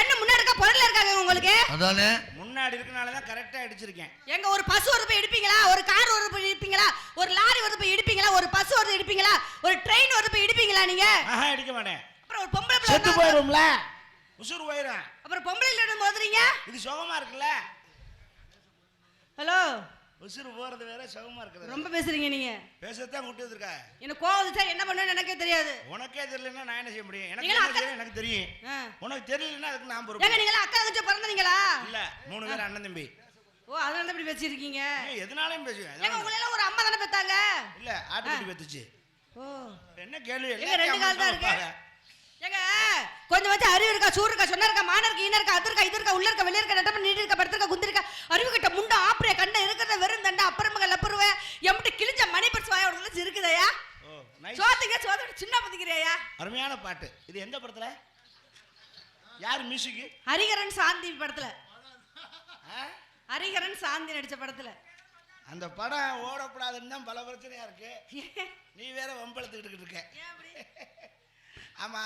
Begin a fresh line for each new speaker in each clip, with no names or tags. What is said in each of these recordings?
கண்ணு முன்னாடி இருக்க பொருள்ல இருக்காங்க உங்களுக்கு.
அதானே
முன்னாடி இருக்கனால தான் கரெக்டா அடிச்சிருக்கேன்.
எங்க ஒரு பஸ் வருது போய் இடிப்பீங்களா? ஒரு கார் வருது போய் இடிப்பீங்களா? ஒரு லாரி வருது போய் இடிப்பீங்களா? ஒரு பஸ் வருது இடிப்பீங்களா? ஒரு ட்ரெயின் வருது போய் இடிப்பீங்களா நீங்க?
அடிக்க மாட்டேன்.
அப்புறம் ஒரு பொம்பளை பிள்ளை
செத்து போயிரும்ல, உசுர் போயிரும்.
அப்புறம் பொம்பளை இல்ல மோதுறீங்க.
இது சுகமா இருக்குல்ல?
ஹலோ,
உசுர் போறது வேற, சுகமா இருக்குது.
ரொம்ப பேசுறீங்க நீங்க.
பேசத்தான் கூட்டி வந்திருக்க.
எனக்கு கோவம் வந்துச்சா என்ன பண்ணுவேன்னு எனக்கே தெரியாது.
உனக்கே தெரியலன்னா நான் என்ன செய்ய முடியும்? எனக்கு தெரியும். உனக்கு தெரியலன்னா அதுக்கு நான் பொறுப்பு.
ஏங்க நீங்க அக்கா தங்கச்சி பிறந்தீங்களா?
இல்ல, 3 பேர் அண்ணன் தம்பி.
ஓ, அதனால தான் இப்படி பேசிருக்கீங்க.
எதனாலயும் பேசுவேன்.
ஏங்க உங்களை எல்லாம் ஒரு அம்மா தானே பெத்தாங்க?
இல்ல, ஆட்டுக்குட்டி பெத்துச்சு.
ஓ,
என்ன கேள்வி?
எல்லாம் 2 கால் தான் இருக்கு. ஏங்க கொஞ்சம் வச்சு அறிவு இருக்கா, சூர் இருக்கா, சொன்ன இருக்கா, மான இருக்கா, ஈன இருக்கா, அது இருக்கா, இது இருக்கா, உள்ள இருக்கா, வெளிய இருக்கா, நட்டப்ப நீடி இருக்கா, படுத்து இருக்கா, குந்தி இருக்கா, அறிவு கிட்ட முண்டை ஆப்ரே கண்ணை இருக்கிறத வெறும் தண்டா அப்புறமங்க லப்பருவே எம்கிட்ட கிழிஞ்ச மணி பர்ஸ் வாய உடனே இருக்குதையா. சோத்துங்க சோத்து சின்ன பத்திக்கிறியா.
அருமையான பாட்டு. இது எந்த படத்துல? யார் மியூசிக்?
ஹரிஹரன் சாந்தி படத்துல. ஹரிஹரன் சாந்தி நடிச்ச படத்துல.
அந்த படம் ஓடப்படாதுன்னு தான் பல பிரச்சனையா இருக்கு. நீ வேற வம்பளத்துக்கிட்டு இருக்க. ஆமா,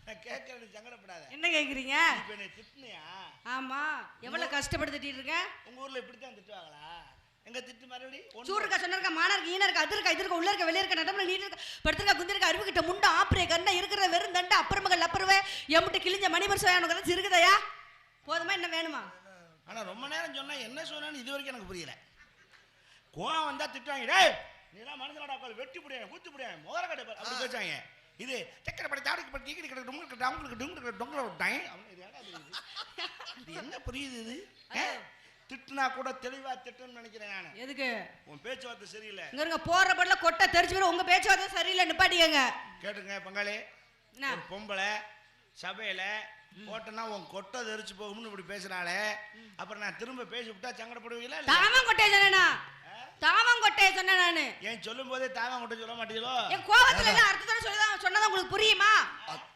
நான் கேட்கறது சங்கடப்படாத.
என்ன கேக்குறீங்க?
இப்ப என்ன திட்டுனியா?
ஆமா, எவ்வளவு கஷ்டப்பட்டு திட்டிட்டு இருக்கேன்.
உங்க ஊர்ல இப்படித்தான் திட்டுவாங்களா? எங்க திட்டு மறுபடி
சூர் இருக்கா, சொன்ன இருக்கா, மான இருக்கா, ஈன இருக்கா, அது இருக்கா, இது இருக்கா, உள்ள இருக்க, வெளிய இருக்க, நட்டப்ப நீடி இருக்கா, படுத்து இருக்கா, குந்தி இருக்கா, அறிவு கிட்ட முண்டை ஆப்ரே கண்ணை இருக்கிறத வெறும் தண்டா அப்புறமங்க லப்பருவே எம்கிட்ட கிழிஞ்ச மணி பர்ஸ் வாய உனக்கு இருக்குதையா. போதுமா, என்ன வேணுமா?
ஆனா ரொம்ப நேரம் சொன்னா என்ன சொன்னான்னு இது வரைக்கும் எனக்கு புரியல. கோவம் வந்தா திட்டுவாங்க. டேய் நீ எல்லாம் மனுஷனடா, கால் வெட்டி புடியாங்க, குத்தி புடியாங்க, மோர கட்ட அப்படி பேசுவாங்க. இது சக்கரை படி தாடிக்கு படி டீக்கி கிட்ட டொங்களுக்கு டொங்களுக்கு டொங்களுக்கு டொங்கல விட்டாங்க. இது என்ன புரியுது? இது திட்டுனா கூட தெளிவா திட்டணும்னு நினைக்கிறேன் நான்.
எதுக்கு?
உன் பேச்சுவார்த்தை சரியில்லை.
இங்க இருக்க போற படல கொட்டை தெரிச்சு போற. உங்க பேச்சுவார்த்தை சரியில்லை, நிப்பாட்டிக்கங்க.
கேட்டுங்க பங்காளி, ஒரு பொம்பளை சபையில போட்டனா உன் கொட்டை தெரிச்சு போகும்னு இப்படி பேசுறாளே, அப்புறம் நான் திரும்ப பேசி விட்டா சங்கடப்படுவீங்களா?
தாமங்கொட்டையை சொன்னேனா? தாமங்கொட்டையை சொன்னேன் நானு.
ஏன் சொல்லும் போதே தாமங்கொட்டை சொல்ல மாட்டீங்களோ?
என் கோவத்துல எல்லாம் அர்த்தத்தோட சொல்லதான் சொன்னதா உங்களுக்கு புரியுமா?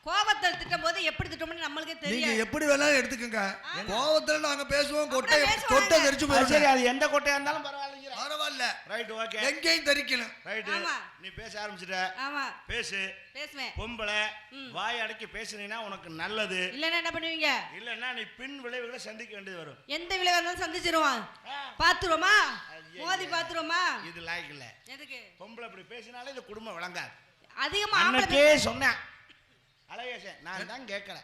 கோவத்துல திட்டும் போது எப்படி திட்டோம்னு நம்மளுக்கே தெரியும்.
நீங்க எப்படி வேணாலும் எடுத்துக்கங்க. கோவத்துல நாங்க பேசுவோம், கொட்டை தெரிச்சு போயிடும்.
சரி, அது எந்த கொட்டையா இருந்தாலும் பரவாயில்ல.
பரவாயில்ல,
ரைட், ஓகே.
எங்கேயும் தெரிக்கணும்.
ரைட், நீ பேச ஆரம்பிச்சிட்ட.
ஆமா,
பேசு.
பேசுவேன்.
பொம்பளை வாய் அடக்கி பேசுனீனா உனக்கு நல்லது.
இல்லன்னா என்ன பண்ணுவீங்க?
இல்லன்னா நீ பின் விளைவுகளை சந்திக்க வேண்டியது வரும்.
எந்த விளைவு வந்தாலும் சந்திச்சிருவான். பாத்துருவோமா? மோதி பாத்துருவோமா?
இது லாய்க்கு இல்ல.
எதுக்கு?
பொம்பளை இப்படி பேசினாலே இந்த குடும்பம் வழங்காது.
அதிகமா
அன்னைக்கே சொன்னேன் அழகேசன், நான் தான் கேட்கல.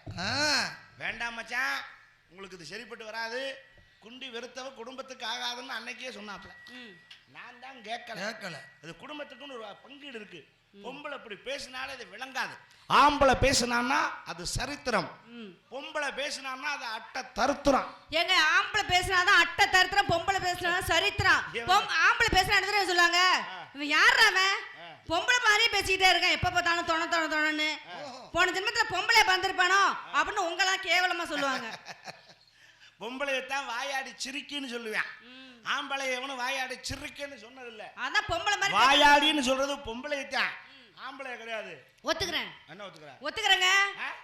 வேண்டாம் மச்சான், உங்களுக்கு இது சரிப்பட்டு வராது, குண்டி வெறுத்தவ குடும்பத்துக்கு ஆகாதுன்னு அன்னைக்கே சொன்னாப்ல. நான் தான் கேட்கல. அது குடும்பத்துக்குன்னு ஒரு பங்கீடு இருக்கு. பொம்பளை இப்படி பேசினாலே அது விளங்காது. ஆம்பளை பேசினான்னா அது சரித்திரம், பொம்பளை பேசினான்னா அது அட்டை தருத்திரம்.
ஏங்க ஆம்பளை பேசினாதான் அட்டை தருத்திரம், பொம்பளை பேசினாதான் சரித்திரம். ஆம்பளை பேசினா என்ன சொல்லுவாங்க? இவன் யார் அவன்? பொம்பளை மாதிரியே பேசிக்கிட்டே இருக்கேன், எப்ப பார்த்தாலும் தொணன்னு. போன ஜென்மத்துல பொம்பளை பந்திருப்பானோ அப்படின்னு உங்கெல்லாம் கேவலமா சொல்லுவாங்க.
பொம்பளையத்தான் வாயாடி சிரிக்கின்னு சொல்லுவேன். ஆம்பளை எவனும் வாயாடி சிரிக்கன்னு சொன்னதில்ல.
அதான் பொம்பளை மாதிரி
வாயாடின்னு சொல்றது பொம்பளையத்தான், ஆம்பளை கிடையாது.
ஒத்துக்கிறேன்.
என்ன ஒத்துக்கிறேன்?
ஒத்துக்கிறேங்க.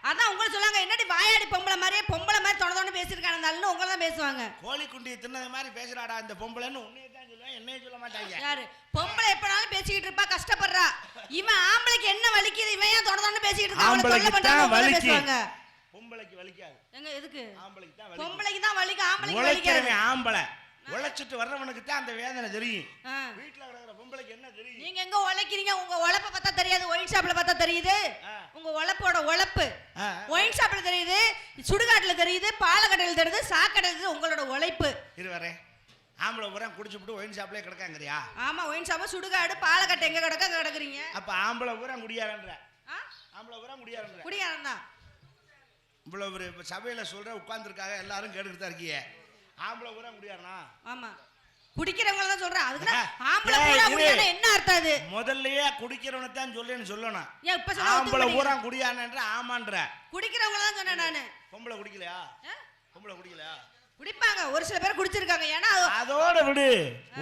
அதான் உங்களை சொல்லாங்க, என்னடி வாயாடி பொம்பளை மாதிரியே பொம்பளை மாதிரி தொண பேசிருக்காங்க, உங்களை தான் பேசுவாங்க.
கோழி குண்டியை தின்னது மாதிரி பேசுறாடா இந்த பொம்பளைன்னு உன்னையே தான் சொல்லுவேன், என்னையே சொல்ல மாட்டாங்க.
யாரு? பொம்பளை எப்பனாலும் பேசிக்கிட்டு இருப்பா, கஷ்டப்படுறா. இவன் ஆம்பளைக்கு என்ன வலிக்குது, இவன் ஏன் தொண பேசிக்கிட்டு இருக்கான்?
பொம்பளைக்கு வலிக்காது.
எங்க எதுக்கு?
ஆம்பளைக்கு தான் வலிக்கும்.
பொம்பளைக்கு தான் வலிக்கும், ஆம்பளைக்கு வலிக்காது.
ஆம்பளை உழைச்சிட்டு வர்றவனுக்கு தான் அந்த வேதனை தெரியும். வீட்டுல கிடக்குற பொம்பளைக்கு என்ன தெரியும்?
நீங்க எங்க உழைக்கிறீங்க? உங்க உழைப்ப பார்த்தா தெரியாது, ஒயின் ஷாப்ல பார்த்தா தெரியுது. உங்க உழைப்போட உழைப்பு ஒயின் ஷாப்ல தெரியுது, சுடுகாட்டுல தெரியுது, பாலக்கடையில தெரியுது, சாக்கடையில தெரியுது. உங்களோட உழைப்பு இருவரே. ஆம்பளை பூரா குடிச்சுட்டு ஒயின் ஷாப்லயே கிடக்காங்கறியா? ஆமா, ஒயின் ஷாப், சுடுகாடு, பாலக்கட்டை எங்க கிடக்குறீங்க? அப்ப ஆம்பளை பூரா குடியாரன்ற. ஆம்பளை பூரா குடியாரன் தான். இவ்வளவு ஒரு சபையில சொல்ற உட்கார்ந்துருக்காங்க, எல்லாரும் கேட்டுட்டு தான் இருக்கீங்க. ஆம்பளை பூரா குடியாரனா? ஆமா, குடிக்கிறவங்க தான் சொல்றேன். அதுக்கு ஆம்பளை பூரா குடியாரனா என்ன அர்த்தம்? அது முதல்லயே குடிக்கிறவன தான் சொல்றேன்னு சொல்லணும். ஏன் இப்ப சொல்ற ஆம்பளை பூரா குடியாரன்ற? ஆமான்ற. குடிக்கிறவங்க தான் சொன்னேன் நானு. பொம்பளை குடிக்கலையா? பொம்பளை குடிக்கலையா? குடிப்பாங்க, ஒரு சில பேர் குடிச்சிருக்காங்க. ஏன்னா அதோட விடு,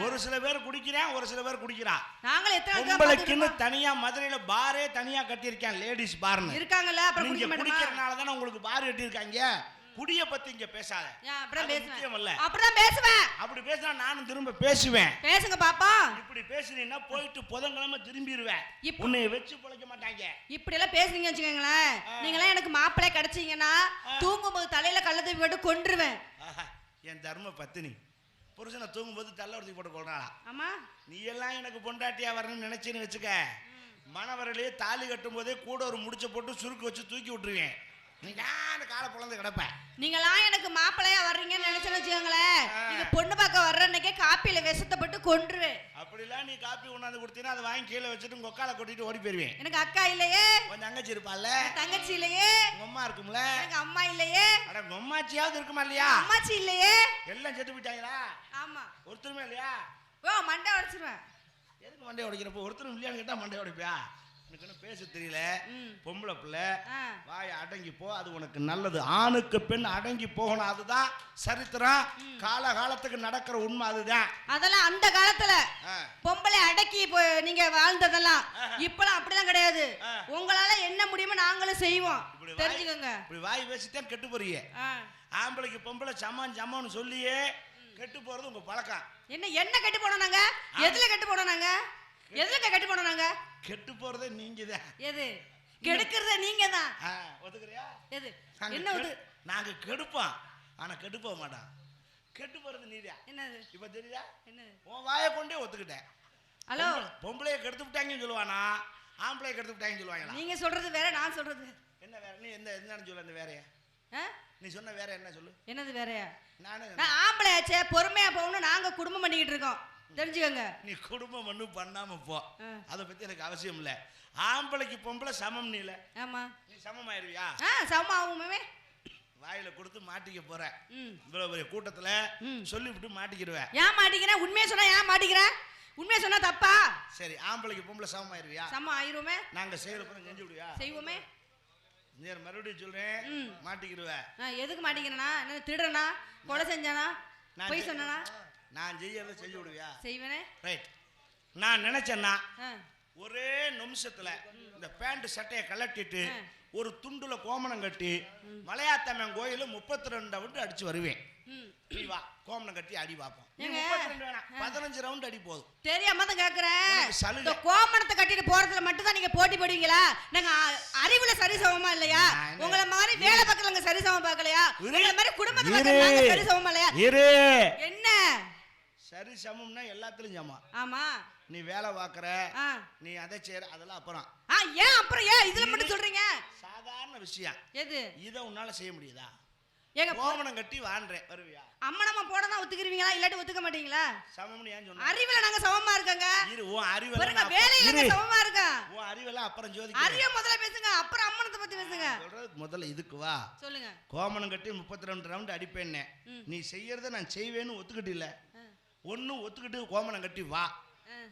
ஒரு சில பேர் குடிக்கிறான், ஒரு சில பேர் குடிக்கிறான். நாங்களே எத்தனை பொம்பளைக்குன்னு தனியா மதுரையில பாரே தனியா கட்டி இருக்கேன், லேடிஸ் பார்னு இருக்காங்கல்ல. அப்புறம் நீங்க குடிக்கிறனால தானே உங்களுக்கு பார் கட்டி இருக்காங்க.
குடிய பத்தி இங்க பேசாத.
அப்புறம்
அது முக்கியம் இல்ல.
அப்படிதான் பேசுவேன்.
அப்படி பேசினா நானும் திரும்ப பேசுவேன்.
பேசுங்க பாப்பா.
இப்படி பேசுனீன்னா போயிட்டு புதன்கிழமை திரும்பிடுவேன். உன்னை வச்சு பொழைக்க மாட்டாங்க.
இப்படி எல்லாம் பேசுனீங்க வச்சுக்கோங்களேன், நீங்களாம் எனக்கு மாப்பிள்ளை கிடைச்சீங்கன்னா தூங்கும்போது தலையில கள்ள தூக்கி போட்டு கொன்றுவேன்.
என் தர்ம பத்தினி புருஷனை தூங்கும்போது தள்ள ஒருத்தி போட்டு கொள்றாளா?
ஆமா.
நீ எல்லாம் எனக்கு பொண்டாட்டியா வரணும்னு நினைச்சேன்னு வச்சுக்க, மணவரையிலேயே தாலி கட்டும் போதே கூட ஒரு முடிச்ச போட்டு சுருக்கு வச்சு தூக்கி விட்டுருவேன். நீ நான் காலை புலந்து கிடப்பேன்.
நீங்களாம் எனக்கு மாப்பிள்ளையா வர்றீங்கன்னு நினைச்சேன்னு வச்சுக்கோங்களேன், நீங்க பொண்ணு பார்க்க வர்ற அன்னைக்கே காப்பியில விஷத்தை போட்டு கொன்றுவேன்.
அப்படிலாம் நீ காப்பி கொண்டாந்து கொடுத்தீங்கன்னா அதை வாங்கி கீழே வச்சுட்டு உங்க ஒக்கால கொட்டிட்டு ஓடி போயிருவேன்.
எனக்கு அக்கா இல்லையே.
உன் தங்கச்சி இருப்பாள்ல.
தங்கச்சி இல்லையே.
உங்க அம்மா இருக்கும்ல.
எனக்கு அம்மா இல்லையே.
அட உங்க அம்மாச்சியாவது இருக்குமா இல்லையா?
அம்மாச்சி இல்லையே.
எல்லாம் செத்து போயிட்டாங்களா?
ஆமா.
ஒருத்தருமே இல்லையா?
ஓ மண்டை உடைச்சிருவேன்.
எதுக்கு மண்டை உடைக்கிறப்போ ஒருத்தரும் இல்லையான்னு கேட்டா மண்டை உடைப்பியா? எனக்கு என்ன பேச தெரியல, பொம்பளை பிள்ளை, வாயை அடங்கி போ, அது உனக்கு நல்லது. ஆணுக்கு பெண் அடங்கி போகணும், அதுதான் சரித்திரம். காலகாலத்துக்கு நடக்கிற உண்மை அதுதான். அதெல்லாம் அந்த காலத்துல பொம்பளை அடக்கி நீங்க வாழ்ந்ததெல்லாம். இப்பெல்லாம் அப்படிலாம் கிடையாது. உங்களால என்ன முடியுமோ நாங்களும் செய்வோம், தெரிஞ்சுக்கோங்க. இப்படி வாய் பேசித்தான் கெட்டு போறீங்க. ஆம்பளைக்கு பொம்பளை சமான் சமான்னு சொல்லியே கெட்டு போறது உங்க பழக்கம். என்ன கெட்டு போனோம் நாங்க? எதுல கெட்டு போனோம் நாங்க? எதுல கெட்டு போனோம் நாங்க? கெட்டு போறதே நீங்க தான். எது கெடுக்கிறதே நீங்க தான். ஒத்துக்கறியா? எது என்ன ஒது? நாங்க கெடுப்போம், ஆனா கெட்டு போக மாட்டோம். கெட்டு போறது நீதான். என்னது இப்ப தெரியுதா? என்னது? உன் வாயை கொண்டே ஒத்துக்கிட்டேன். ஹலோ, பொம்பளைய கெடுத்து விட்டாங்கன்னு சொல்லுவானா, ஆம்பளைய கெடுத்து விட்டாங்கன்னு சொல்லுவாங்களா? நீங்க சொல்றது வேற, நான் சொல்றது என்ன வேற? நீ என்னன்னு சொல்ல? அந்த வேறையா நீ சொன்ன வேற என்ன சொல்லு? என்னது வேறையா? நான் ஆம்பளை ஆச்சே, பொறுமையா போகணும். நாங்க குடும்பம் பண்ணிக்கிட்டு இருக்கோம், தெரிஞ்சுக்கோங்க. நீ குடும்பம் ஒன்றும் பண்ணாம போ, அதை பத்தி எனக்கு அவசியம் இல்ல. ஆம்பளைக்கு பொம்பளை சமம். நீல ஆமா, நீ சமமாயிருவியா? சமம் ஆகுமே. வாயில கொடுத்து மாட்டிக்க போற. இவ்வளவு பெரிய கூட்டத்துல சொல்லிவிட்டு மாட்டிக்கிடுவேன். ஏன் மாட்டிக்கிறேன்? உண்மையை சொன்னா ஏன் மாட்டிக்கிறேன்? உண்மையை சொன்னா தப்பா? சரி, ஆம்பளைக்கு பொம்பளை சமமாயிருவியா? சமம் ஆயிருமே. நாங்க செய்யறப்ப செஞ்சு விடுவியா? செய்வோமே. மறுபடியும் சொல்றேன், மாட்டிக்கிடுவேன். எதுக்கு மாட்டிக்கிறேனா? என்ன திருடனா? கொலை செஞ்சானா? போய் சொன்னா? நான் செய்யறத செஞ்சு விடுவியா? செய்வேனே. ரைட். நான் நினைச்சேன்னா ஒரே நிமிஷத்துல இந்த பேண்ட் சட்டையை கலட்டிட்டு ஒரு துண்டுல கோமணம் கட்டி மலையாத்தம்மன் கோயில 32 ரவுண்ட் அடிச்சு வருவேன். நீ வா, கோமணம் கட்டி அடி பாப்போம். 32 வேணாம், 15 ரவுண்ட் அடி போதும். தெரியாம தான் கேக்குறேன். இந்த கோமணத்தை கட்டிட்டு போறதுல மட்டும் தான் நீங்க போட்டி போடுவீங்களா? நாங்க அறிவுல சரிசமமா இல்லையா? உங்கள மாதிரி வேலை பக்கத்துல சரிசமமா பார்க்கலையா? உங்கள மாதிரி குடும்பத்தை பக்கத்துல சரிசமமா இல்லையா? என்ன சரி சமம்னா எல்லாத்துலயும் சமம். ஆமா, நீ வேலை பார்க்கற, நீ அதை செய்யற, அதெல்லாம் அப்புறம். ஏன் அப்புறம்? ஏன் இதுல மட்டும் சொல்றீங்க? சாதாரண விஷயம். எது? இத உன்னால செய்ய முடியுதா? ஏங்க கோமணம் கட்டி வான்றேன், வருவியா? அம்மனம்மா போடனா ஒத்துக்குறீங்களா? இல்லாட்டி ஒத்துக்க மாட்டீங்களா? சமம்னு ஏன் சொன்னா? அறிவுல நாங்க சமமா இருக்கங்க. இரு, உன் அறிவுல வேலையில நாங்க சமமா இருக்கோம். உன் அறிவுல அப்புறம் ஜோதிக்க. அறிவு முதல்ல பேசுங்க, அப்புறம் அம்மனத்தை பத்தி பேசுங்க. சொல்றது முதல்ல இதுக்கு வா. சொல்லுங்க. கோமணம் கட்டி 32 ரவுண்ட் அடிப்பேன்னு நீ செய்யறத நான் செய்வேன்னு ஒத்துக்கிட்டு இல்ல. ஒன்னும் ஒத்துக்கிட்டு கோமணம் கட்டி வா,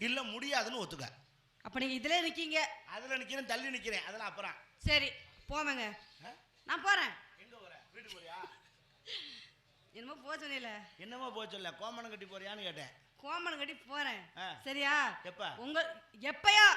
இல்ல முடியாதுன்னு ஒத்துக்க. அப்ப நீங்க இதுல நிக்கீங்க. அதுல நிக்கிறேன், தள்ளி நிக்கிறேன், அதெல்லாம் அப்புறம். சரி போவேங்க, நான் போறேன். எங்க போற? வீட்டுக்கு போறியா? என்னமோ போ சொன்னீல. என்னமோ போ சொல்ல, கோமணம் கட்டி போறியான்னு கேட்டேன். கோமணம் கட்டி போறேன். சரியா? எப்ப? உங்க எப்பயா?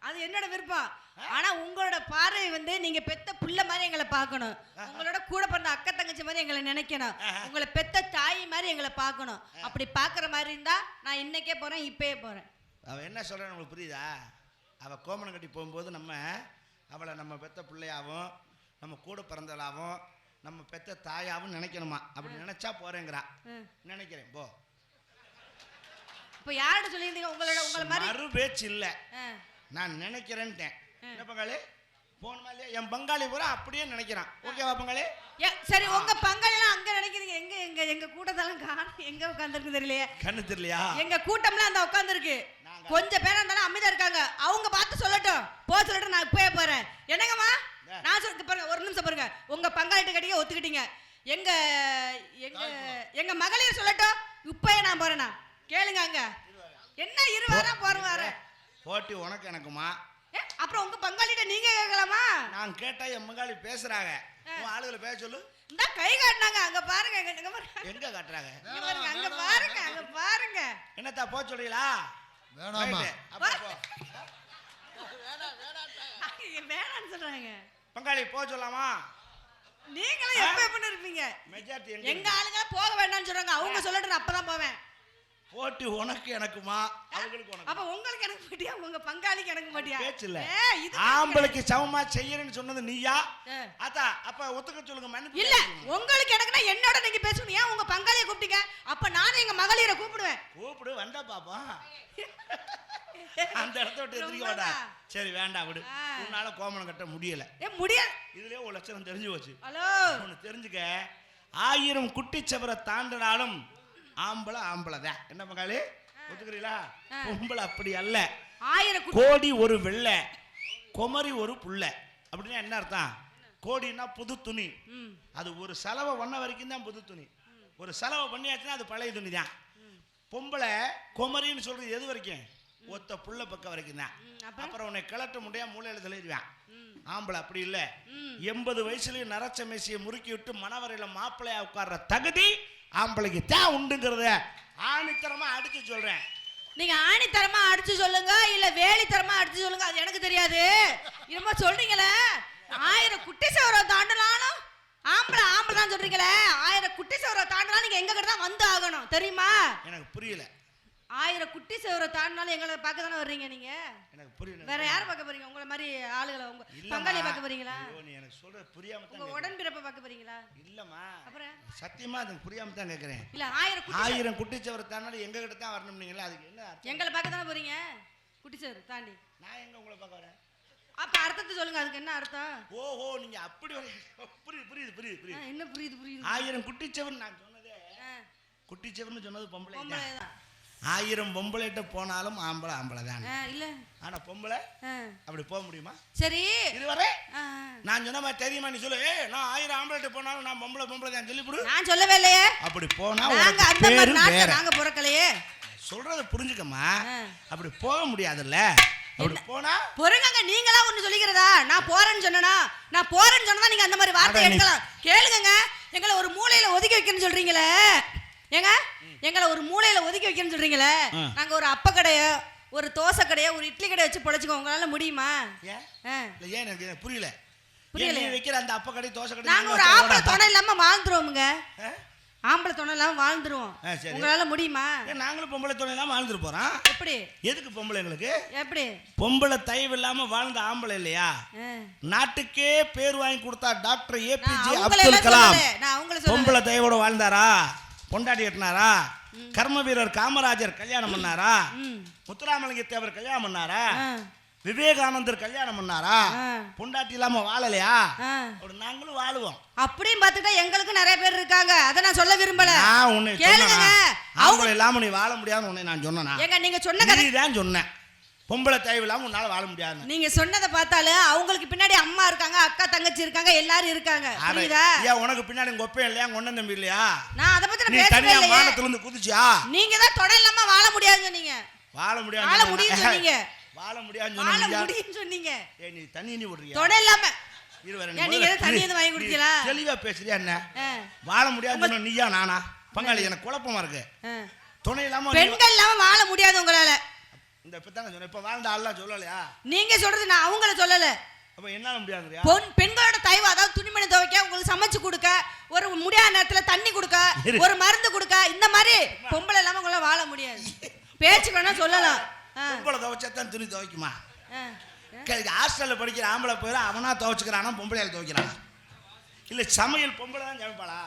அது என்னோட விருப்பம். ஆனா உங்களோட பார்வை வந்து நீங்க பெத்த புள்ள மாதிரி எங்களை பார்க்கணும். உங்களோட கூட பிறந்த அக்கா தங்கச்சி மாதிரி எங்களை நினைக்கணும். உங்களை பெத்த தாய் மாதிரி எங்களை பார்க்கணும். அப்படி பார்க்குற மாதிரி இருந்தா நான் இன்னைக்கே போறேன், இப்பயே போறேன். அவ என்ன சொல்றேன்னு உங்களுக்கு புரியுதா? அவ கோமணம் கட்டி போகும்போது அவளை நம்ம பெத்த பிள்ளையாவும் நம்ம கூட பிறந்தவளாவும் நம்ம பெத்த தாயாவும் நினைக்கணுமா? அப்படி நினைச்சா போறேங்கிறா. நினைக்கிறேன் போ. இப்ப யார்கிட்ட சொல்லியிருந்தீங்க? உங்கள மாதிரி மறு பேச்சு இல்ல, நான் நினைக்கிறேன்ட்டேன். என்ன பங்காளி போணுமா இல்லையா? என் பங்காளி பூரா அப்படியே நினைக்கிறான். ஓகேவா பங்காளி? சரி, உங்க பங்காளி எல்லாம் அங்க நினைக்கிறீங்க. எங்க கூட்டத்தெல்லாம் காணோம். எங்க உட்கார்ந்துருக்கு தெரியலையே. கண்ணு தெரியலையா? எங்க கூட்டம்லாம் அந்த உட்கார்ந்துருக்கு. கொஞ்சம் பேரா இருந்தாலும் அமைதியா இருக்காங்க. அவங்க பார்த்து சொல்லட்டும், சொல்லட்டும். நான் இப்பயே போறேன். என்னங்கம்மா? நான் சொல்லிட்டு பாருங்க, ஒரு நிமிஷம் பாருங்க. உங்க பங்காளிட்ட கட்டிக்க ஒத்துக்கிட்டீங்க. எங்க எங்க எங்க மகளிர் சொல்லட்டும், இப்பயே நான் போறேனா? கேளுங்க. அங்க என்ன 20 வாரம் போற போட்டி உனக்கு எனக்குமா? அப்புறம் உங்க பங்காளிட்ட நீங்க கேட்கலாமா? நான் கேட்டா என் பங்காளி பேசுறாங்க. உன் ஆளுகளை பேச சொல்லு. இந்த கை காட்டினாங்க, அங்க பாருங்க. எங்க காட்டுறாங்க? அங்க பாருங்க, அங்க பாருங்க. என்னத்தா போ சொல்றீங்களா? வேணாமா? வேணான்னு சொல்றாங்க. பங்காளி போ சொல்லாமா? நீங்களும் எப்ப இருப்பீங்க? மெஜாரிட்டி
எங்க ஆளுங்க போக வேண்டாம்னு சொல்றாங்க. அவங்க சொல்லட்டும், நான் அப்பதான் போவேன்.
போட்டி உனக்கு எனக்குமா? அவங்களுக்கு உனக்கு.
அப்ப உங்களுக்கு எனக்கு மாட்டியா? உங்க பங்காளிக்கு எனக்கு மாட்டியா?
பேச்சு இல்ல.
இது
ஆம்பளைக்கு சமமா செய்யறேன்னு சொன்னது நீயா? அத்தா அப்ப ஒத்துக்க சொல்லுங்க. மன்னிப்பு
இல்ல, உங்களுக்கு எனக்குனா என்னோட நீங்க பேசணும். ஏன் உங்க பங்காளியை கூப்பிட்டீங்க? அப்ப நானும் எங்க மகளிரை கூப்பிடுவேன்.
கூப்பிடு, வந்தா பாப்பா. அந்த இடத்த விட்டு எதிரிக்க மாட்டா. சரி வேண்டாம் விடு. உன்னால கோமணம் கட்ட முடியல.
முடியல.
இதுலயே ஒரு லட்சம் தெரிஞ்சு போச்சு.
ஹலோ,
ஒன்னு தெரிஞ்சுக்க, 1000 குட்டிச்சவரை தாண்டினாலும் ஆம்பளை ஆம்பளை தான். என்ன பங்காளி ஒத்துக்கிறீங்களா? பொம்பளை அப்படி அல்ல.
1000
கோடி ஒரு வெள்ளை, குமரி ஒரு புள்ள. அப்படின்னா என்ன அர்த்தம்? கோடினா புது துணி. அது ஒரு செலவை பண்ண வரைக்கும் தான் புது துணி. ஒரு செலவை பண்ணியாச்சுன்னா அது பழைய துணி தான். பொம்பளை குமரின்னு சொல்றது எது வரைக்கும்? ஒத்த புள்ள பக்கம் வரைக்கும் தான். அப்புறம் உன்னை கிளட்ட முடியாம மூலையில தெளிடுவான். ஆம்பளை அப்படி இல்ல. 80 வயசுலயும் நரச்ச மேசியை முறுக்கி விட்டு மணவரையில மாப்பிள்ளையா உட்கார்ற தகுதி ஆம்பளைக்கு தான் உண்டுங்கிறத ஆணித்தரமா அடிச்சு சொல்றேன்.
நீங்க ஆணித்தரமா அடிச்சு சொல்லுங்க, இல்ல வேலித்தரமா அடிச்சு சொல்லுங்க, அது எனக்கு தெரியாது. என்னமோ சொல்றீங்களே 1000 குட்டி சவரை தாண்டினாலும் ஆம்பளை ஆம்பளை தான் சொல்றீங்களே. 1000 குட்டி சவரை தாண்டினாலும் நீங்க எங்க கிட்ட தான் வந்து ஆகணும், தெரியுமா?
எனக்கு புரியல.
1000 குட்டி சவரை தாண்டினாலும் எங்களை பார்க்க தானே வர்றீங்க நீங்க.
எனக்கு புரியல.
வேற யாரை பார்க்க போறீங்க? உங்களை மாதிரி ஆளுகளை, உங்க பங்காளியை பார்க்க போறீங்களா?
நீ எனக்கு சொல்ற புரியாம தான்.
உங்க உடன்பிறப்பை பார்க்க போறீங்களா?
இல்லம்மா,
அப்புறம்
சத்தியமா அது புரியாம தான் கேக்குறேன்.
இல்ல 1000
குட்டிச்சவரை தாண்டினாலும் எங்க கிட்ட தான் வரணும்னீங்களா? அதுக்கு என்ன அர்த்தம்?
எங்களை பார்க்க தானே போறீங்க குட்டி சவரை தாண்டி.
நான் எங்க உங்களை பார்க்க வரேன்?
அப்ப அர்த்தத்தை சொல்லுங்க, அதுக்கு என்ன அர்த்தம்?
ஓஹோ, நீங்க அப்படி புரியுது புரியுது புரியுது புரியுது.
என்ன புரியுது புரியுது?
1000 குட்டிச்சவர் நான் சொன்னதே, குட்டிச்சவர்னு சொன்னது பொம்பளை தான்.
தான்.
1000 பொம்பளைட்ட போனாலும் ஆம்பளை ஆம்பளை தான்.
இல்ல
ஆனா பொம்பளை அப்படி போக முடியுமா?
சரி,
இதுவரை நான் சொன்ன மாதிரி தெரியுமா? நீ சொல்லு, நான் 1000 ஆம்பளைட்ட போனாலும் நான் பொம்பளை பொம்பளை தான் சொல்லிவிடு.
நான் சொல்லவே இல்லையே.
அப்படி போனா
நாங்க அந்த மாதிரி நாங்க நாங்க பிறக்கலையே.
சொல்றத புரிஞ்சுக்கமா. அப்படி போக முடியாதுல்ல. அப்படி போனா
பொறுங்க. நீங்களா ஒண்ணு சொல்லிக்கிறதா? நான் போறேன்னு சொன்னா, நான் போறேன்னு சொன்னா நீங்க அந்த மாதிரி வார்த்தை எடுக்கலாம். கேளுங்க, எங்களை ஒரு மூலையில ஒதுக்கி வைக்கணும்னு சொல்றீங்களே. ஏங்க, எங்களை ஒரு மூலையில ஒதுக்கி வைக்கணும்னு சொல்றீங்களே. நாங்க ஒரு அப்ப கடையோ, ஒரு தோசை கடையோ, ஒரு இட்லி கடையை வச்சு பொழைச்சுக்கோ. உங்களால முடியுமா?
ஏன் எனக்கு புரியல. புரியல. வைக்கிற அந்த அப்ப கடை தோசை கடை
நாங்க ஒரு ஆம்பளை துணை இல்லாம வாழ்ந்துருவோமுங்க. ஆம்பளை துணை இல்லாம வாழ்ந்துருவோம். உங்களால முடியுமா?
நாங்களும் பொம்பளை துணை இல்லாம வாழ்ந்துட்டு போறோம்.
எப்படி?
எதுக்கு பொம்பளை எங்களுக்கு?
எப்படி?
பொம்பளை தயவு இல்லாம வாழ்ந்த ஆம்பளை இல்லையா? நாட்டுக்கே பேர் வாங்கி கொடுத்தா டாக்டர் ஏபிஜே அப்துல் கலாம் பொம்பளை தயவோட வாழ்ந்தாரா? பொண்டாட்டி கட்டினாரா? கர்ம வீரர் காமராஜர் கல்யாணம் பண்ணாரா? முத்துராமலிங்க தேவர் கல்யாணம் பண்ணாரா? விவேகானந்தர் கல்யாணம் பண்ணாரா? பொண்டாட்டி இல்லாம வாழலையா? நாங்களும் வாழுவோம்.
அப்படியும் பார்த்துட்டா எங்களுக்கு நிறைய பேர் இருக்காங்க. அதை நான் சொல்ல விரும்பல.
நான் உன்னை
கேளுங்க,
அவங்க இல்லாம நீ வாழ முடியாதுன்னு உன்னை நான் சொன்னேனா?
ஏங்க நீங்க சொன்ன கதை
தான் சொன்னேன். பொம்பளை தயவு இல்லாம உன்னால வாழ முடியாது.
நீங்க சொன்னதை பார்த்தாலே அவங்களுக்கு பின்னாடி அம்மா இருக்காங்க, அக்கா தங்கச்சி இருக்காங்க, எல்லாரும் இருக்காங்க. புரியுதா?
ஏன் உனக்கு பின்னாடி உங்க ஒப்பே இல்லையா? உங்க ஒண்ணன் தம்பி இல்லையா?
நான் அத பத்தி
பேசவே இல்லையே. நீ தனியா வானத்துல இருந்து குதிச்சியா?
நீங்க தான் தொடை இல்லாம வாழ முடியாதுன்னு சொன்னீங்க.
வாழ முடியாது.
வாழ முடியும்னு சொன்னீங்க.
வாழ முடியாதுன்னு
வாழ
சொன்னீங்க.
முடியும்னு சொன்னீங்க.
ஏய் நீ தண்ணி விடுறியா?
தொடை இல்லாம
இருவரே
நீங்க தண்ணி எது வாங்கி குடிச்சீங்களா?
தெளிவா பேசுறியா என்ன? வாழ முடியாதுன்னு சொன்ன நீயா நானா? பங்காளி எனக்கு குழப்பமா இருக்கு. துணை இல்லாம
பெண்கள் இல்லாம வாழ முடியாது உங்களால.
இந்த இப்பதாங்க சொன்ன. இப்ப வாழ்ந்த ஆள்லாம் சொல்லலையா?
நீங்க சொல்றது நான் அவங்கள சொல்லல.
அப்ப என்னால முடியாதுறியா?
பெண்களோட தயவு, அதாவது துணிமணி துவைக்க, உங்களுக்கு சமைச்சு கொடுக்க, ஒரு முடியாத நேரத்துல தண்ணி கொடுக்க, ஒரு மருந்து கொடுக்க, இந்த மாதிரி பொம்பளை இல்லாம உங்களால வாழ முடியாது. பேச்சு வேணா சொல்லலாம்.
பொம்பளை துவைச்சா தான் துணி துவைக்குமா? ஹாஸ்டல்ல படிக்கிற ஆம்பளை போயிட அவனா துவைச்சுக்கிறானா? பொம்பளையால துவைக்கிறானா? இல்ல சமையல் பொம்பளை தான் சமைப்பாளா?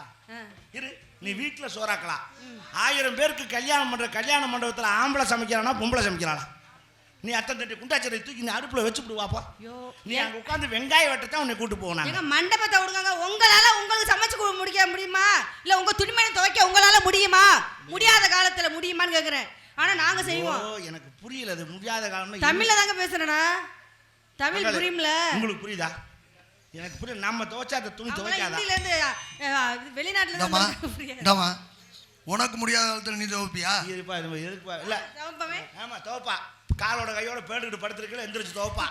இரு, நீ வீட்டுல சோறாக்கலாம். 1000 பேருக்கு கல்யாணம் பண்ற கல்யாண மண்டபத்துல ஆம்பளை சமைக்கிறானா பொம்பளை சமைக்கிறானா? நீ அத்தனை தட்டி குண்டாச்சரை தூக்கி நீ அடுப்புல வச்சு விடுவாப்பா. நீ அங்க உட்காந்து வெங்காயம் வெட்டத்தான் உன்னை கூட்டு போனாங்க.
மண்டபத்தை விடுங்க. உங்களால உங்களுக்கு சமைச்சு முடிக்க முடியுமா? இல்ல உங்க துணிமணி துவைக்க உங்களால முடியுமா? முடியாத காலத்துல முடியுமான்னு கேக்குறேன். ஆனா நாங்க செய்வோம்.
எனக்கு புரியல. அது முடியாத காலம்.
தமிழ்ல தாங்க பேசுறேனா? தமிழ் புரியும்ல? உங்களுக்கு
புரியுதா? எனக்கு புரியல. நம்ம துவைச்சா அந்த துணி துவைக்காதா?
இந்தியில இருந்து வெளிநாட்டுல
இருந்து உனக்கு முடியாத காலத்துல நீ துவைப்பியா?
இருப்பா இருப்பா. இல்ல ஆமா துவைப்பா. காலோட கையோட பேண்டுக்கிட்டு படுத்துருக்கல எந்திரிச்சு துவைப்பா.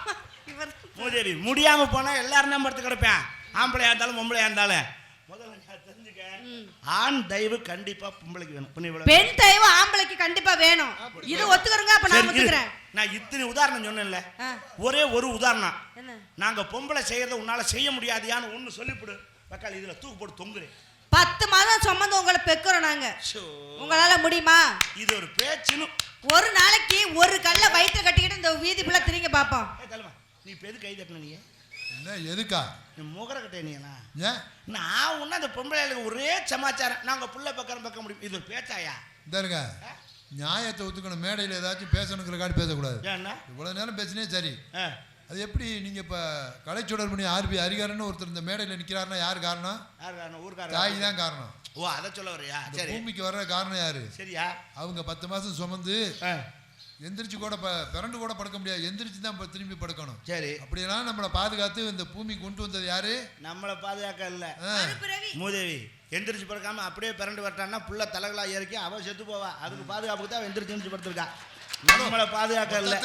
மூதேவி முடியாம போனா எல்லாரும் தான் படுத்து கிடப்பேன். ஆம்பளையா இருந்தாலும் பொம்பளையா இருந்தாலும். முதல்ல தெரிஞ்சுக்க, ஆண் தயவு கண்டிப்பா பொம்பளைக்கு வேணும்.
பெண் தயவு ஆம்பளைக்கு கண்டிப்பா வேணும். இது ஒத்துக்கறங்க. அப்ப நான் ஒத்துக்கறேன்.
நான் இத்தனை உதாரணம் சொன்னேன்ல, ஒரே ஒரு உதாரணம். நாங்க பொம்பளை செய்யறத உன்னால செய்ய முடியாதியான்னு ஒண்ணு சொல்லிவிடு. பக்கால் இதுல தூக்கு போட்டு தொங்குறேன்.
10 மாதம் சுமந்து உங்களை பெக்குறோம் நாங்க. உங்களால முடியுமா?
இது ஒரு பேச்சுன்னு.
ஒரு நாளைக்கு ஒரு கல்ல வயிற்று கட்டிக்கிட்டு இந்த வீதி ஃபுல்லா திரிங்க பாப்போம்.
நீ இப்ப எது கை தட்டின நீ?
என்ன எதுக்கா?
நீ முகர கட்டே நீனா?
ஏன்
நான் ஒண்ணு அந்த பொம்பளைகளுக்கு ஒரே சமாச்சாரம். நாங்க புள்ள பக்கம் பக்கம் முடியும். இது ஒரு பேச்சாயா?
இதாருங்க நியாயத்தை ஒத்துக்கணும். மேடையில் ஏதாச்சும் பேசணுங்கிறக்காட்டி பேசக்கூடாது.
ஏன்னா
இவ்வளோ நேரம் பேசினே சரி. அது எப்படி நீங்கள் இப்போ கலைச்சுடர்மணி ஆர்பி ஹரிகாரன்னு ஒருத்தர் இந்த மேடையில் நிற்கிறாருன்னா யார் காரணம்?
ஊர்காரன்
தாய் தான் காரணம்.
ஓ அதை சொல்ல வரையா? சரி,
பூமிக்கு வர்ற காரணம் யாரு?
சரியா?
அவங்க 10 மாதம் சுமந்து எந்திரிச்சு கூட பிறண்டு கூட படுக்க முடியாது. எந்திரிச்சு தான் திரும்பி படுக்கணும்.
சரி,
அப்படியெல்லாம் நம்மளை பாதுகாத்து இந்த பூமி கொண்டு வந்தது யாரு?
நம்மளை பாதுகாக்க இல்ல மூதேவி. எந்திரிச்சு படுக்காம அப்படியே பிறண்டு வரட்டான்னா புள்ள தலைகளா ஏறிக்கி அவ செத்து போவா. அதுக்கு பாதுகாப்புக்கு தான் எந்திரிச்சு எந்திரிச்சு படுத்திருக்கா. நம்மளை பாதுகாக்க இல்ல.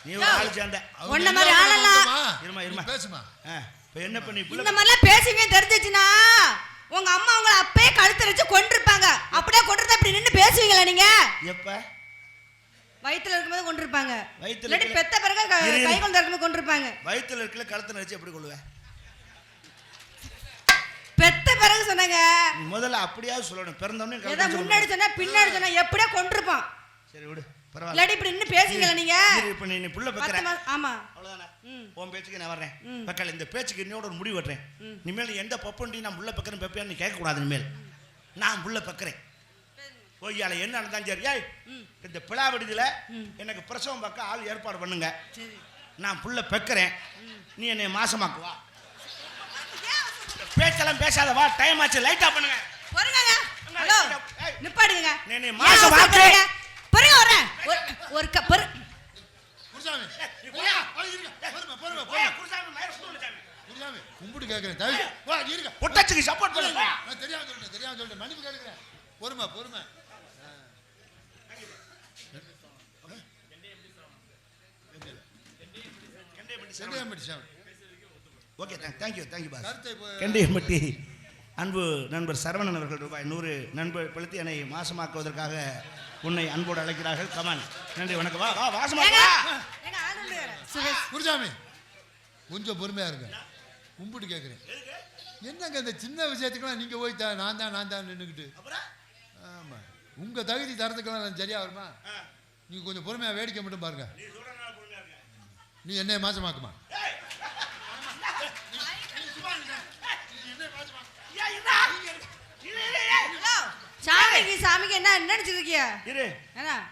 நீ ஒரு ஆள் சேர்ந்த
ஒன்ன மாதிரி ஆளலாம்.
இருமா
பேசுமா.
இப்ப என்ன பண்ணி
இந்த மாதிரிலாம் பேசுவீங்க தெரிஞ்சிச்சுன்னா உங்க அம்மா உங்களை அப்பயே கழுத்தரிச்சு கொண்டிருப்பாங்க. அப்படியே கொண்டிருந்தா இப்படி நின்று பேசுவீங்களா நீங்க?
எப்ப
வயித்துல இருக்கும்போது கொண்டிருப்பாங்க.
வயித்துல
இல்லாட்டி பெத்த பிறகு கை கொண்டு இருக்கும்போது கொண்டிருப்பாங்க.
வயித்துல இருக்கல கழுத்தை நடிச்சு எப்படி கொள்ளுவேன்?
பெத்த பிறகு சொன்னாங்க.
முதல்ல அப்படியாவது சொல்லணும். பிறந்தவனே
ஏதோ முன்னாடி சொன்னா பின்னாடி சொன்னா எப்படியே கொண்டிருப்பான்.
சரி விடு பரவாயில்ல.
இல்லாட்டி இப்படி நின்று பேசுவீங்களா நீங்க?
இப்ப நீ புள்ள பெக்கற.
ஆமா
அவ்வளவுதானே. உன் பேச்சுக்கு நான் வர்றேன். பக்கல இந்த பேச்சுக்கு இன்னோட ஒரு முடிவு வெட்றேன். இனிமேல் எந்த பப்புண்டி நான் புள்ள பெக்கறேன் பெப்பியான்னு நீ கேட்க கூடாது. இனிமேல் நான் புள்ள பெக்கறேன். ஓய்யால என்ன நடந்தாலும் சரி. ஏய் இந்த பிளா விடுதில எனக்கு பிரசவம் பார்க்க ஆள் ஏற்பாடு பண்ணுங்க. நான் புள்ள பெக்கறேன். நீ என்னை மாசமாக்குவா. பேச்செல்லாம் பேசாத வா. டைம் ஆச்சு. லைட் ஆஃப் பண்ணுங்க.
போறங்க. ஹலோ நிப்பாடுங்க.
நீ மாசமாக்குறீங்க.
போறங்க வரேன். ஒரு கப்பர்
குருசாமி குருசாமி கும்பிட்டு கேட்கிறேன். வா இருங்க.
பொட்டாச்சுக்கு சப்போர்ட் பண்ணுங்க.
நான் தெரியாம சொல்லிட்டேன். மன்னிப்பு கேட்கிறேன். பொறுமை.
Okay thank you boss. கெண்டையம்பட்டி அன்பு நண்பர் சரவணன் அவர்கள் ரூபாய் 100 நண்பர் பிழைத்து என்னை மாசமாக்குவதற்காக உன்னை அன்போடு அழைக்கிறார்கள். கமான். நன்றி வணக்கம். வா மாசமாக்குவா.
குருசாமி கொஞ்சம் பொறுமையா இருங்க. கும்பிட்டு கேட்கிறேன். என்னங்க இந்த சின்ன விஷயத்துக்கெல்லாம் நீங்க போய் நான் தான் நின்றுக்கிட்டு. ஆமா உங்க தகுதி தரத்துக்கெல்லாம் சரியா வருமா? நீங்க கொஞ்சம் பொறுமையா வேடிக்கை மட்டும் பாருங்க. நீ என்னைய மாசமாக்குமா?
சாமிக்கு என்ன நினைச்சிருக்கிய?
இரு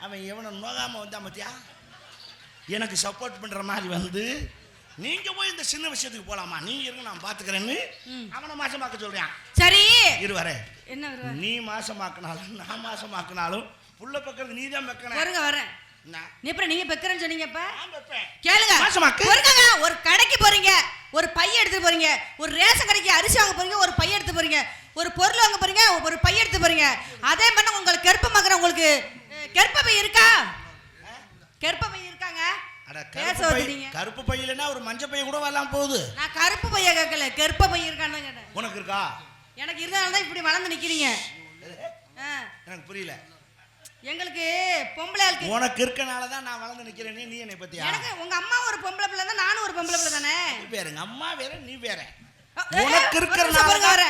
அவன் எவனை நோகாம வந்தா மத்தியா எனக்கு சப்போர்ட் பண்ற மாதிரி வந்து நீங்க போய் இந்த சின்ன விஷயத்துக்கு போலாமா? நீ இருங்க நான் பாத்துக்கிறேன்னு அவனை மாசமாக்க சொல்றான்.
சரி
இரு வரேன்.
என்ன
நீ மாசமாக்குனாலும் நான் மாசமாக்குனாலும் புள்ள பக்கறது நீ தான் பெக்கணும்.
வரேன். நீ அப்புறம் நீங்க பெக்கறேன்னு சொன்னீங்கப்ப கேளுங்க.
மாசமாக்கு
ஒரு கடைக்கு போறீங்க, ஒரு பைய எடுத்து போறீங்க. ஒரு ரேஷன் கடைக்கு அரிசி வாங்க போறீங்க, ஒரு பைய எடுத்து போறீங்க. ஒரு பொருள் வாங்க போறீங்க, ஒரு பைய எடுத்து போறீங்க. அதே மாதிரி உங்களுக்கு கர்ப்பமாக்குற உங்களுக்கு கர்ப்பப்பை இருக்கா? கர்ப்பப்பை இருக்காங்க.
கருப்பு பை இல்லனா ஒரு மஞ்சள் பை கூட வரலாம் போகுது.
நான் கருப்பு பைய கேட்கல, கர்ப்பப்பை இருக்கான்னு கேட்டேன்.
உனக்கு இருக்கா?
எனக்கு இருந்தால தான் இப்படி வளர்ந்து நிக்கிறீங்க.
எனக்கு புரியல.
எங்களுக்கு பொம்பளை இருக்கு.
உனக்கு இருக்கனால தான் நான் வளர்ந்து நிக்கிறேன். நீ என்னை பத்தியா?
எனக்கு உங்க அம்மா ஒரு பொம்பளை பிள்ளை தான், நானும் ஒரு பொம்பளை பிள்ளை தானே.
வேறங்க அம்மா வேற நீ வேற. உனக்கு இருக்கறனால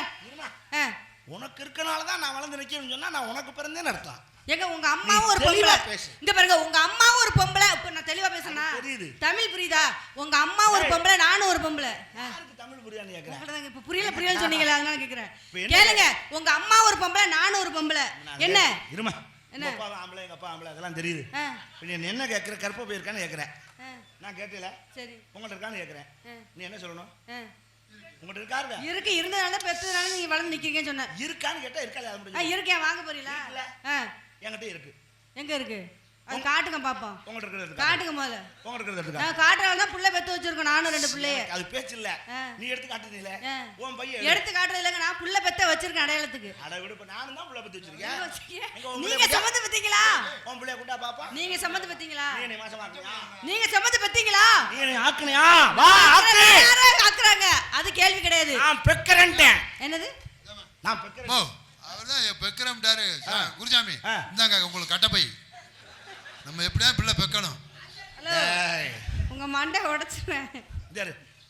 உனக்கு இருக்கனால தான் நான் வளர்ந்து நிக்கிறேன்னு சொன்னா நான் உனக்கு பிறந்தேன்னு அர்த்தம்.
எங்க உங்க அம்மாவும் ஒரு பொம்பளை. இங்க பாருங்க உங்க அம்மாவும் ஒரு பொம்பளை. இப்ப நான் தெளிவா பேசனா? தமிழ் புரியுதா? உங்க அம்மா ஒரு பொம்பளை, நானும் ஒரு பொம்பளை.
யாருக்கு தமிழ் புரியான்னு கேக்குறேன்.
உங்களுக்கு இப்ப புரியல சொன்னீங்களே அதனால கேக்குறேன். கேளுங்க. உங்க அம்மா ஒரு பொம்பளை, நானும் ஒரு பொம்பளை. என்ன?
இருமா. என்ன? அப்பா ஆம்பளை எங்க அப்பா ஆம்பளை அதெல்லாம் தெரியுது. நீ என்ன கேக்குற? கற்ப போய் இருக்கான்னு கேக்குறேன். நான் கேட்டல. சரி. உங்கள்ட்ட இருக்கான்னு கேக்குறேன். நீ என்ன சொல்லணும்? உங்கள்ட்ட இருக்காருங்க. இருக்கு இருந்தனால பெத்ததனால நீங்க வளர்ந்து நிக்கிறீங்கன்னு சொன்ன. இருக்கான்னு கேட்டா இருக்கால அது முடியும். இருக்கேன் வாங்க போறீங்களா? என்கிட்ட இருக்கு. எங்க இருக்கு? அது காட்டுங்க பாப்போம். உங்கள்ட்ட இருக்கிறது காட்டுங்க முதல்ல. உங்கள்ட்ட இருக்கிறது எடுத்துக்க. நான் காட்டுறதால தான் புள்ள பெத்து வச்சிருக்கேன் நானும் 2 பிள்ளைய. அது பேச்சு இல்ல. நீ எடுத்து காட்டுறீல. உன் பையன் எடுத்து காட்டுறது இல்லங்க. நான் புள்ள பெத்த வச்சிருக்கேன் அடையாளத்துக்கு. அட விடு இப்ப நானும் தான் புள்ள பெத்து வச்சிருக்கேன். நீங்க சம்மந்த பெத்தீங்களா? உன் புள்ளைய கூட்டா பாப்பா. நீங்க சம்மந்த பெத்தீங்களா? நீ என்ன மாசமாக்குறியா? நீங்க சம்மந்த பெத்தீங்களா? நீ என்ன ஆக்குனியா? வா ஆக்கு. யாரோ ஆக்குறாங்க. அது கேள்வி கிடையாது. நான் பெக்கறேன்ட்டேன். என்னது? நான் பெக்கறேன்.
அவர்தான் பெக்கறம்டாரு. குருசாமி இந்தாங்க உங்களுக்கு கட்டப்பை. நம்ம எப்படியா பிள்ளை பெக்கணும்.
உங்க மண்டை உடைச்சுறேன்.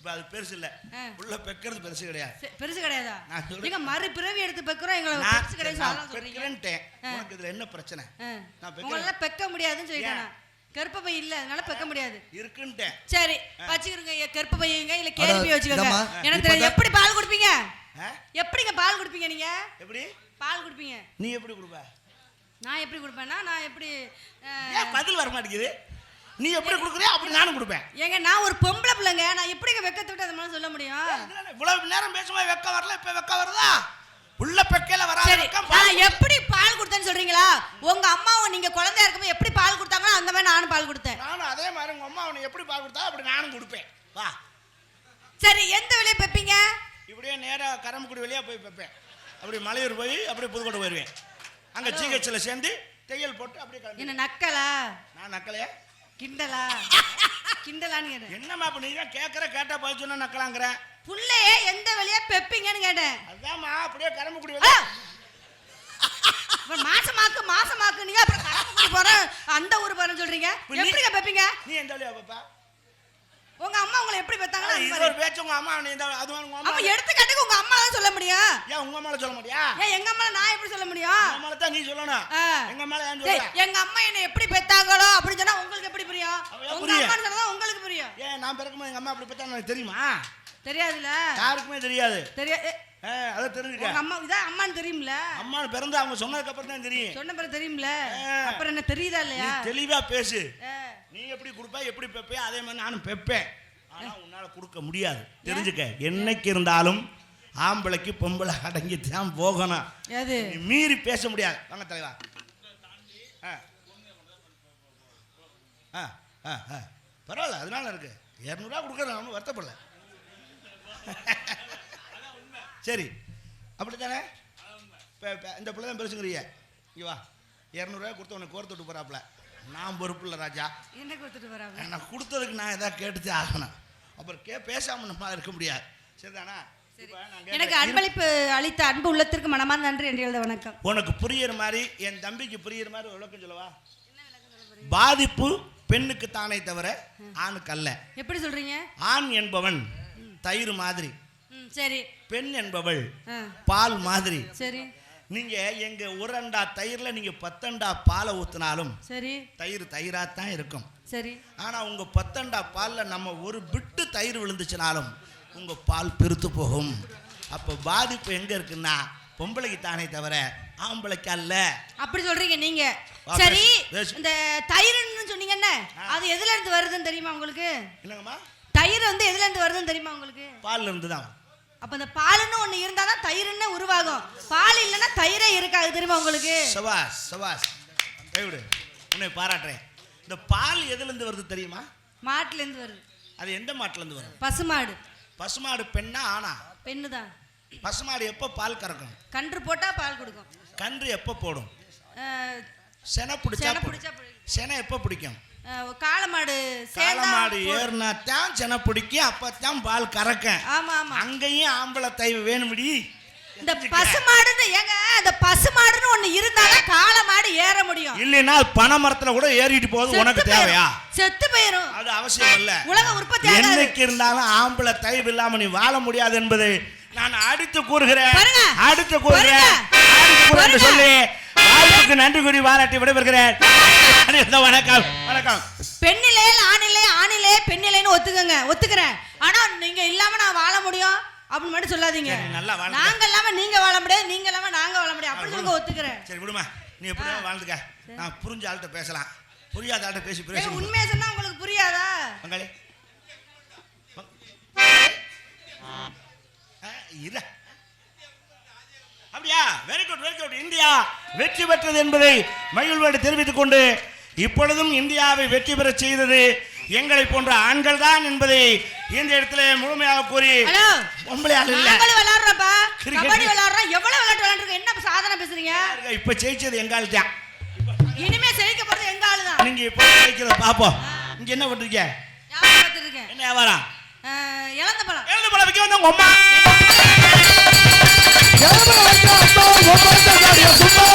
இப்ப அது பெருசு இல்ல. உள்ள பெக்கிறது பெருசு கிடையாது.
பெருசு கிடையாதா?
நான் சொல்றேன்.
நீங்க மறுபிறவி எடுத்து பெக்குறோம் எங்களை பெருசு கிடையாது சொல்லலாம் சொல்றீங்க.
பெக்கிறேன்ட்டேன். உனக்கு இதுல என்ன பிரச்சனை? நான்
உங்களால பெக்க முடியாதுன்னு சொல்லிட்டேன். கர்ப்பப்பை இல்ல அதனால பெக்க முடியாது
இருக்குன்ட்டேன்.
சரி வச்சுக்கிறங்க கர்ப்பப்பைங்க இல்ல கேள்வி வச்சுக்கோங்க. எனக்கு தெரியும் எப்படி பால் குடிப்பீங்க? எப்படிங்க பால் குடிப்பீங்க நீங்க? எப்படி பால் குடிப்பீங்க? நீ எப்படி குடிப்ப? நான் எப்படி குடிப்பேன்னா நான் எப்படி
பதில் வர மாட்டேங்குது. நீ எப்படி குடுக்குறியா அப்படி நானும் குடுப்பேன்.
ஏங்க நான் ஒரு பொம்பளை பிள்ளைங்க, நான் எப்படிங்க வெக்கத்தை விட்டு அத மாதிரி சொல்ல முடியும்?
இவ்வளவு நேரம் பேசும்போது வெக்க வரல, இப்ப வெக்க வருதா? உள்ள பெக்கையில வராத வெக்க.
நான் எப்படி பால் கொடுத்தேன்னு சொல்றீங்களா? உங்க அம்மாவை நீங்க குழந்தையா இருக்கும்போது எப்படி பால் கொடுத்தாங்களோ அந்த மாதிரி நானும் பால் கொடுத்தேன்.
நானும் அதே மாதிரி உங்க அம்மா உனக்கு எப்படி பால் கொடுத்தா அப்படி நானும் கொடுப்பேன். வா.
சரி எந்த வெளியே பெப்பீங்க?
இப்படியே நேரா கரம்பக்குடி வெளியே போய் பெப்பேன். அப்படி மலையூர் போய் அப்படியே புதுக்கோட்டை வருவேன். அங்க ஜிஹெச்ல சேர்ந்து தையல் போட்டு அப்படியே கிளம்பி.
என்ன நக்கலா? நான்
நக்கலையா?
கிண்டலா? கிண்டலான்னு
என்னம்மா இப்ப நீங்க கேட்டா போய் சொன்னா நக்கலாங்கற?
புள்ளையே எந்த வழியா பெப்பீங்கன்னு கேட்டேன்.
அதாம்மா அப்படியே கரம்பக்குடி வெளியே.
மாசமாக்கு நீங்க அப்புறம் கரம்பக்குடி போற அந்த ஊர் போறேன்னு சொல்றீங்க. எப்படிங்க பெப்பீங்க?
நீ எந்த வழியா பெப்பா?
உங்க அம்மா உங்களை எப்படி பெத்தாங்களோ
இது ஒரு பேச்சு. உங்க அம்மா நீ இந்த அது உங்க அம்மா.
அப்ப எடுத்துக்காட்டுக்கு உங்க அம்மா தான் சொல்ல முடியும்.
ஏன் உங்க அம்மால சொல்ல முடியா?
ஏன் எங்க அம்மால நான் எப்படி சொல்ல முடியும்?
உங்க அம்மால தான் நீ சொல்லணும். எங்க அம்மால ஏன் சொல்ற?
எங்க அம்மா என்ன எப்படி பெத்தாங்களோ அப்படி சொன்னா உங்களுக்கு எப்படி புரியும்? உங்க அம்மா சொன்னா உங்களுக்கு புரியும்.
ஏன் நான் பிறக்கும்போது எங்க அம்மா அப்படி பெத்தாங்க எனக்கு தெரியுமா?
தெரியாதுல.
யாருக்குமே தெரியாது. அத தெரிஞ்சுக்க.
உங்க அம்மா இதான் அம்மான்னு தெரியும்ல.
அம்மா பிறந்து அவங்க சொன்னதுக்கு அப்புறம் தான் தெரியும்.
சொன்ன பிறகு தெரியும்ல. அப்புறம் என்ன தெரியுதா இல்லையா?
நீ தெளிவா பேசு. நீ எப்படி குடுப்ப எப்படி பெப்பே அதே மாதிரி நானும் பெப்பேன். ஆனா உன்னால கொடுக்க முடியாது. தெரிஞ்சுக்க. என்னைக்கு இருந்தாலும் ஆம்பளைக்கு பொம்பளை அடங்கி தான் போகணும்.
எது?
மீறி பேச முடியாது. வாங்க தலைவா. பரவாயில்ல அதனால இருக்கு. 200 ரூபா கொடுக்கறது நம்ம வருத்தப்படல. சரி அப்படித்தானே? இந்த பிள்ளை தான் பெருசுங்கிறிய. இங்க வா. 200 ரூபாய் கொடுத்து உனக்கு கோர்த்து விட்டு போறாப்ல. நான் பொறுப்பு இல்லை ராஜா.
என்ன கொடுத்துட்டு போறாப்ல? நான்
கொடுத்ததுக்கு நான் ஏதாவது கேட்டுச்சு ஆகணும். அப்புறம் பேசாம நம்ம இருக்க முடியாது. சரிதானா?
எனக்கு அன்பளிப்பு அளித்த அன்பு உள்ளத்திற்கு மனமார்ந்த நன்றி என்று எழுத வணக்கம்.
உனக்கு புரியுற மாதிரி என் தம்பிக்கு புரியுற மாதிரி விளக்கம் சொல்லவா? பாதிப்பு பெண்ணுக்கு தானே தவிர ஆணுக்கு அல்ல.
எப்படி சொல்றீங்க?
ஆண் என்பவன் தயிர் மாதிரி.
சரி.
பெண் என்பவள் பால் மாதிரி.
சரி.
நீங்க எங்க ஒரு அண்டா தயிர்ல நீங்க 10 அண்டா பாலை ஊத்தினாலும் சரி தயிர் தயிரா தான் இருக்கும். சரி. ஆனா உங்க 10 அண்டா பால்ல நம்ம ஒரு பிட்டு தயிர் விழுந்துச்சுனாலும் உங்க பால் பெருத்து போகும். அப்ப பாதிப்பு எங்க இருக்குன்னா பொம்பளைக்கு தானே தவிர ஆம்பளைக்கு அல்ல. அப்படி சொல்றீங்க நீங்க. சரி இந்த தயிர்னு சொன்னீங்கன்னு அது எதுல இருந்து வருதுன்னு தெரியுமா உங்களுக்கு? என்னங்கம்மா? தயிர் வந்து எதுல இருந்து வருதுன்னு தெரியுமா உங்களுக்கு? பால்ல இருந்து தான். அப்ப அந்த பால்னு ஒண்ணு இருந்தா தான் தயிர்னு உருவாகும். பால் இல்லனா தயிரே இருக்காது தெரியுமா உங்களுக்கு? சபாஸ் சபாஸ். ஏவுடு உன்னை பாராட்டுறேன். இந்த பால் எதுல இருந்து வருது தெரியுமா? மாட்டுல இருந்து வருது. அது எந்த மாட்டுல இருந்து வரும்? பசுமாடு. பசுமாடு பெண்ணா ஆனா? பெண்ணு தான். பசுமாடு எப்ப பால் கறக்கும்? கன்று போட்டா பால் கொடுக்கும். கன்று எப்ப போடும்? செனை பிடிச்சா. செனை எப்ப பிடிக்கும்? காளமாடு. காளமாடு ஏறினா தான் செனை பிடிக்கும். அப்பதான் பால் கறக்கும். ஆமா ஆமா. அங்கேயும் ஆம்பளை தயிர் வேணும்டி. இந்த பசுமாடுன்னு ஏங்க அந்த பசுமாடுன்னு ஒண்ணு இருந்தாலும் காளமாடு ஏற முடியும். இல்லைன்னா பனை மரத்துல கூட ஏறிட்டு போகுது. உனக்கு தேவையா? செத்து போயிரும். அது அவசியம் இல்ல. உலக உற்பத்தி என்னைக்கு இருந்தாலும் ஆம்பளை தயிர் இல்லாம நீ வாழ முடியாது என்பதை நான் அடுத்து கூறுகிறேன். அடுத்து கூறுகிறேன் சொல்லி வாழ்வுக்கு நன்றி கூறி பாராட்டி விடைபெறுகிறேன். வணக்கம் வணக்கம். பெண்ணிலே ஆணிலே ஆணிலே பெண்ணிலேன்னு ஒத்துக்கிறேன். ஆனா நீங்க இல்லாம நான் வாழ முடியும் அப்படின்னு மட்டும் சொல்லாதீங்க. நல்லா வாழ. நாங்க இல்லாம நீங்க வாழ முடியாது, நீங்க இல்லாம நாங்க வாழ முடியாது அப்படி சொல்லுங்க. ஒத்துக்கிறேன். சரி விடுமா. நீ எப்படியா வாழ்ந்துக்க. நான் புரிஞ்ச ஆள்கிட்ட பேசலாம். புரியாத ஆள்கிட்ட பேசி பேச. உண்மையா சொன்னா உங்களுக்கு புரியாதா? மங்களே இத அப்படியா? Very good very good. India வெற்றி பெற்றது என்பதை மகிழ்வோடு தெரிவித்துக் கொண்டு இப்பொழுதும் இந்தியாவை வெற்றி பெற செய்தது எங்களை போன்ற ஆண்கள் தான் என்பதை இந்த இடத்துல முழுமையாக கூறி பொம்பளை ஆள் இல்ல. நாங்கள் விளையாடுறப்பா கபடி விளையாடுறோம். எவ்வளவு விளையாட்டு விளையாடுறீங்க? என்ன சாதனை பேசுறீங்க? இப்ப ஜெயிச்சது எங்க ஆளு தான். இனிமே ஜெயிக்க போறது எங்க ஆளு தான். நீங்க இப்ப ஜெயிக்கிறத பாப்போம். இங்க என்ன பண்றீங்க? வியாபாரம் பார்த்துட்டு இருக்கேன். என்ன வியாபாரம்? இளந்த பழம். இளந்த பழம் விக்க வந்தவங்க அம்மா. இளந்த பழம் வைக்க வந்தவங்க சும்மா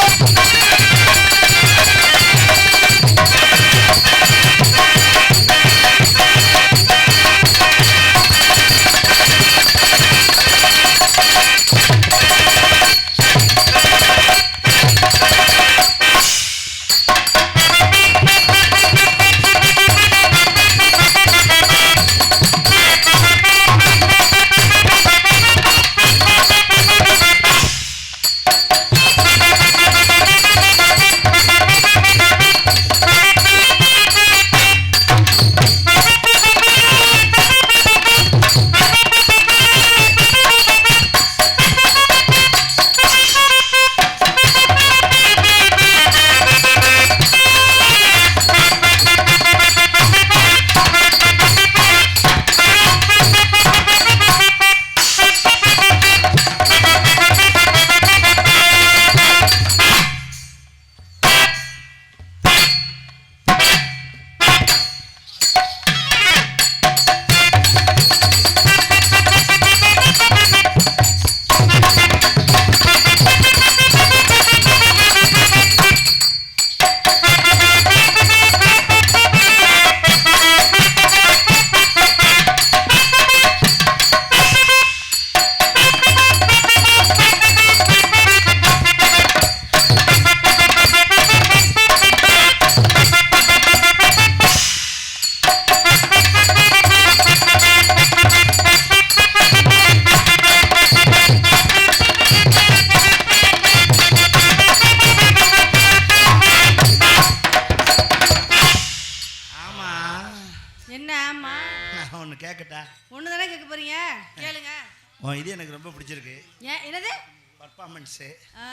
இது எனக்கு ரொம்ப பிடிச்சிருக்கு.
ஏன் என்னது
பர்ஃபார்மன்ஸு.
ஆ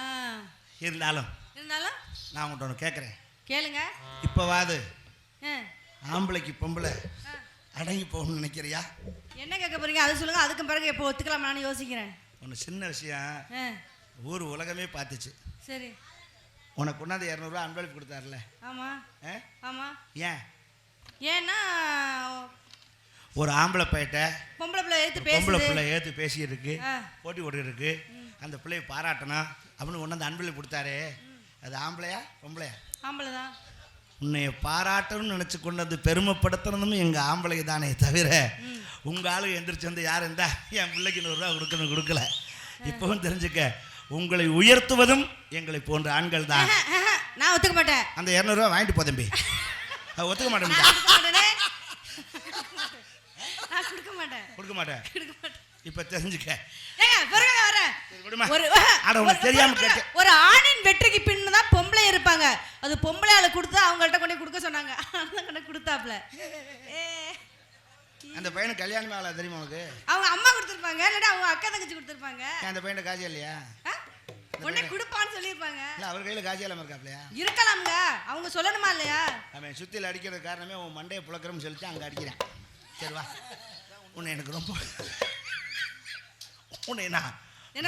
இருந்தாலும்
இருந்தாலும்
நான் உங்கள்கிட்ட ஒன்று கேட்குறேன்.
கேளுங்க.
இப்போவாது
ஆ,
ஆம்பளைக்கு பொம்பளை
ஆ.
அடங்கி போகணும்னு நினைக்கிறியா?
என்ன கேட்க போறீங்க அது சொல்லுங்க. அதுக்கு பிறகு எப்போ ஒத்துக்கலாம் நான் யோசிக்கிறேன்.
ஒன்று சின்ன விஷயம்,
ஆ,
ஊர் உலகமே பார்த்துச்சு.
சரி.
உனக்கு கொண்டாந்து 200 அன்பளிப்பு கொடுத்தாருல.
ஆமா ஆமா.
ஏன்?
ஏன்னா
ஒரு ஆம்பளை பையிட்ட
பொம்பளை பிள்ளை ஏத்து
பொம்பளை
பேசுது.
பிள்ளை ஏற்று பேசியிருக்கு,
ஆ.
போட்டி போட்டுருக்கு, அந்த பிள்ளையை பாராட்டணும் அப்படின்னு கொண்டாந்து அன்பளிப்பு கொடுத்தாரு. அது ஆம்பளையா பொம்பளையா?
ஆம்பளை தான்.
உன்னைய பாராட்டணும்னு நினச்சி கொண்டாந்து பெருமைப்படுத்தணும்னு எங்கள் ஆம்பளை தானே தவிர உங்கள் ஆளு எந்திரிச்சு வந்து யார் இருந்தா என் பிள்ளைக்கு 100 ரூபா கொடுக்கணும் கொடுக்கல. இப்பவும் தெரிஞ்சுக்க, உங்களை உயர்த்துவதும் எங்களை போன்ற ஆண்கள் தான்.
நான் ஒத்துக்க மாட்டேன்.
அந்த 200 ரூபா வாங்கிட்டு போ தம்பி. ஒத்துக்க மாட்டேன்.
நான் கொடுக்க மாட்டேனே. நான் கொடுக்க மாட்டேன்.
கொடுக்க மாட்டேன்.
கொடுக்க மாட்டேன்.
இப்ப தெரிஞ்சுக்க.
ஏங்க பொறுங்க வரேன். ஒரு ஆணின் வெற்றிக்கு பின்னு தான் பொம்பளை இருப்பாங்க. அது பொம்பளை ஆளு கொடுத்தா அவங்கள்ட்ட கொண்டு கொடுக்க சொன்னாங்க. அதான் கொண்டு கொடுத்தாப்ல.
அந்த பையனுக்கு கல்யாணம் ஆகல தெரியுமா உனக்கு?
அவங்க அம்மா கொடுத்துருப்பாங்க, இல்லாட்டி அவங்க அக்கா தங்கச்சி கொடுத்துருப்பாங்க.
அந்த பையன் காஜி இல்லையா?
உடனே கொடுப்பான்னு சொல்லியிருப்பாங்க.
இல்லை அவர் கையில் காஜி இல்லாமல் இருக்காப்லையா?
இருக்கலாம்ங்க, அவங்க சொல்லணுமா இல்லையா?
அவன் சுத்தியில் அடிக்கிறது காரணமே உன் மண்டையை புழக்கிறோம்னு சொல்லிட்டு அங்கே அடிக்கிறேன். சரி வா, உன்னை எனக்கு ரொம்ப உன்னை நான்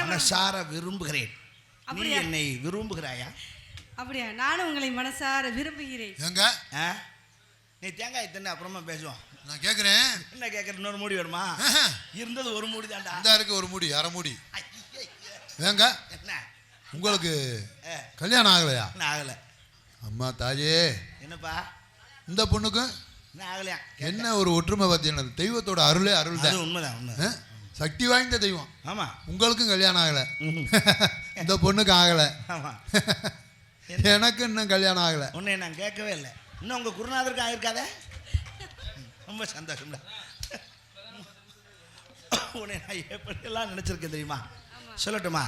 மனசார விரும்புகிறேன். நீ என்னை விரும்புகிறாயா?
அப்படியா? நானும் உங்களை மனசார விரும்புகிறேன்.
எங்க
நீ தேங்காய் தின்னு அப்புறமா பேசுவோம்.
நான் கேட்குறேன்.
என்ன கேட்குற? இன்னொரு மூடி வேணுமா? இருந்தது ஒரு மூடி தான்டா.
இந்த இருக்கு ஒரு மூடி, அரை மூடி. ஏங்க
என்ன
உங்களுக்கு கல்யாணம் ஆகலையா?
என்ன ஆகலை?
அம்மா தாயே,
என்னப்பா
இந்த பொண்ணுக்கும்
என்ன ஆகலையா?
என்ன ஒரு ஒற்றுமை பார்த்தீங்கன்னா, தெய்வத்தோட அருளே அருள் தான்.
உண்மைதான் உண்மை.
சக்தி வாய்ந்த தெய்வம்.
ஆமாம்.
உங்களுக்கும் கல்யாணம் ஆகலை, இந்த பொண்ணுக்கு ஆகலை,
ஆமாம்.
எனக்கு இன்னும் கல்யாணம் ஆகலை.
உன்னை நான் கேட்கவே இல்லை. இன்னும் உங்கள் குருநாதருக்கு ஆகிருக்காத? ரொம்ப சந்தோஷம்டா. உன்னை நான் எப்படியெல்லாம் நினச்சிருக்கேன் தெரியுமா? சொல்லட்டுமா?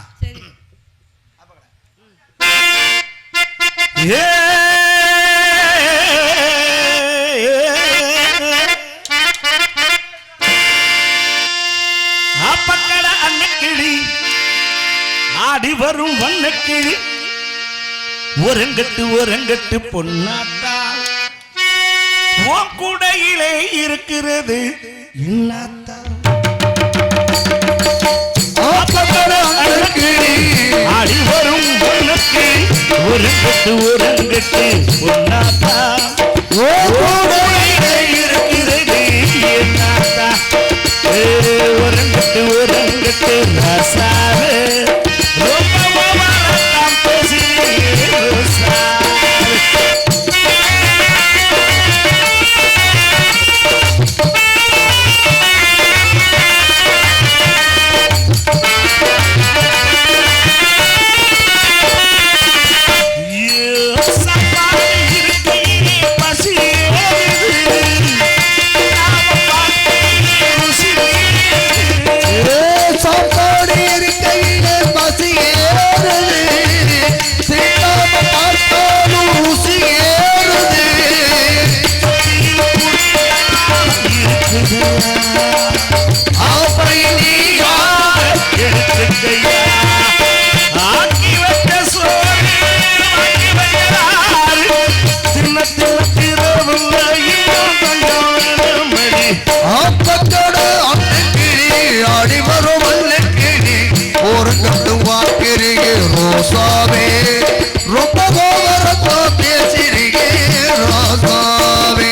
அப்பக்கட அன்னக்கிளி ஆடி வரும் வண்ணக்கிளி ஒரங்கட்டு பொன்னாத்தா உன் கூடையிலே இருக்கிறது இன்னாத்தா. ஆடி வரும் வண்ணக்கிளி ஒரங்கட்டு பொன்னாத்தா கூடையிலே இருக்கிறது இன்னாத்தா. ஒரங்கட்டு ரசாவே ரொம்ப வரலாம் பேசி
ரோசாவே ரொம்ப கோவரத்தோ பேசிருக்கே ரோசாவே.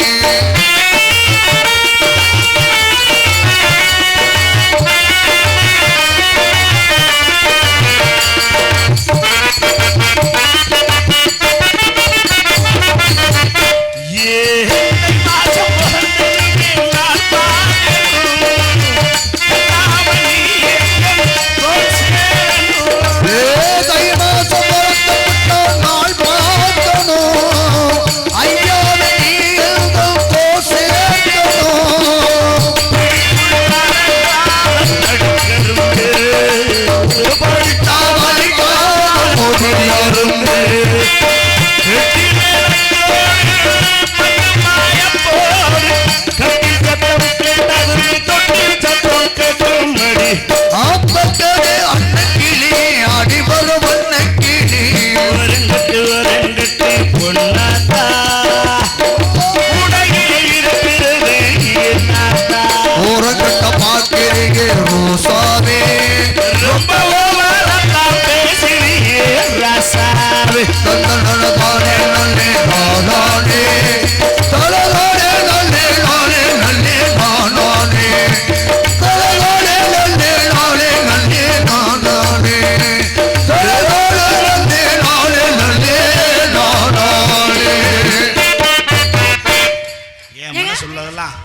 சொல்லதெல்லாம்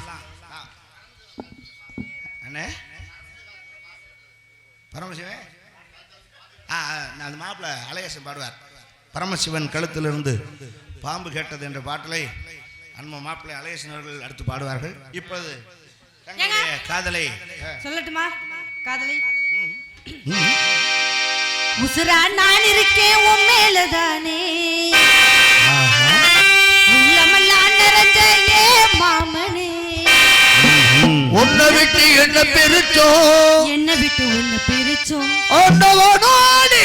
அண்ணே பரமசிவன் அந்த மாப்பிள்ள அழகேசன் பாடுவார். பரமசிவன் கழுத்திலிருந்து பாம்பு கேட்டது என்ற பாட்டலை அன்பு மாப்பிள்ளை அழகேசன் அவர்கள் அடுத்து பாடுவார்கள். இப்போது காதலை
சொல்லட்டுமா? காதலை உசுரா நான் இருக்கேன் உன் மேலதானே உள்ளமெல்லாம் நிறைஞ்ச ஏ மாமனே
உன்னை விட்டு என்ன பிரிச்சோம்
என்ன விட்டு உன்னை பிரிச்சோம்
ஆண்டவனோ நீ